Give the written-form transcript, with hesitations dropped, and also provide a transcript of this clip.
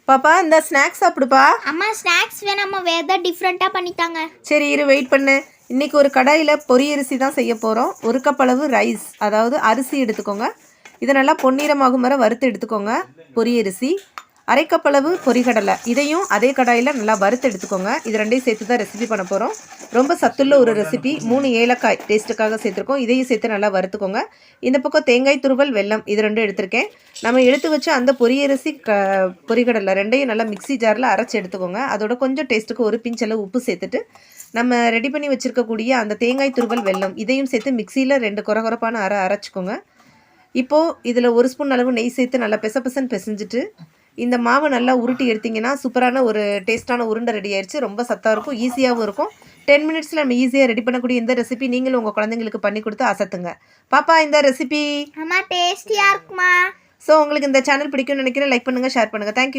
பாப்பா இந்த ஸ்நாக்ஸ் சாப்பிடுப்பா. அம்மா ஸ்நாக்ஸ் வேணாம்மா, வேறு ஏதாவது டிஃப்ரெண்ட்டாக பண்ணித்தாங்க. சரி இரு, வெயிட் பண்ணு. இன்றைக்கி ஒரு கடாயில் பொரியரிசி தான் செய்ய போகிறோம். ஒரு கப் அளவு ரைஸ், அதாவது அரிசி எடுத்துக்கோங்க. இதை நல்லா பொன்னிறமாகும் வரை வறுத்து எடுத்துக்கோங்க. பொரியரிசி, அரை கப் அளவு பொரிகடலை, இதையும் அதே கடாயில் நல்லா வறுத்து எடுத்துக்கோங்க. இது ரெண்டையும் சேர்த்து தான் ரெசிபி பண்ண போகிறோம். ரொம்ப சத்துள்ள ஒரு ரெசிபி. 3 ஏலக்காய் டேஸ்ட்டுக்காக சேர்த்துருக்கோம். இதையும் சேர்த்து நல்லா வறுத்துக்கோங்க. இந்த பக்கம் தேங்காய் துருவல், வெல்லம், இது ரெண்டும் எடுத்திருக்கேன். நம்ம எடுத்து வச்சு அந்த பொரியரிசி பொரிகடலை ரெண்டையும் நல்லா மிக்சி ஜாரில் அரைச்சி எடுத்துக்கோங்க. அதோட கொஞ்சம் டேஸ்ட்டுக்கு ஒரு பிஞ்சளவு உப்பு சேர்த்துட்டு நம்ம ரெடி பண்ணி வச்சுருக்கக்கூடிய அந்த தேங்காய் துருவல், வெல்லம் இதையும் சேர்த்து மிக்சியில் 2 கொரகொரப்பான அரைச்சிக்கோங்க. இப்போது இதில் 1 ஸ்பூன் அளவு நெய் சேர்த்து நல்லா பெசன்னு பிசைஞ்சிட்டு இந்த மாவை நல்லா உருட்டி எடுத்திங்கன்னா சூப்பரான ஒரு டேஸ்ட்டான உருண்டை ரெடி ஆயிடுச்சு. ரொம்ப சத்தாக இருக்கும், ஈஸியாகவும் இருக்கும். 10 மினிட்ஸில் நம்ம ஈஸியாக ரெடி பண்ணக்கூடிய இந்த ரெசிபி நீங்களும் உங்கள் குழந்தைங்களுக்கு பண்ணி கொடுத்து அசத்துங்க. பாப்பா இந்த ரெசிபி அம்மா டேஸ்டியாக இருக்குமா? ஸோ உங்களுக்கு இந்த சேனல் பிடிக்கும்னு நினைக்கிறேன். லைக் பண்ணுங்கள், ஷேர் பண்ணுங்கள். தேங்க்யூ.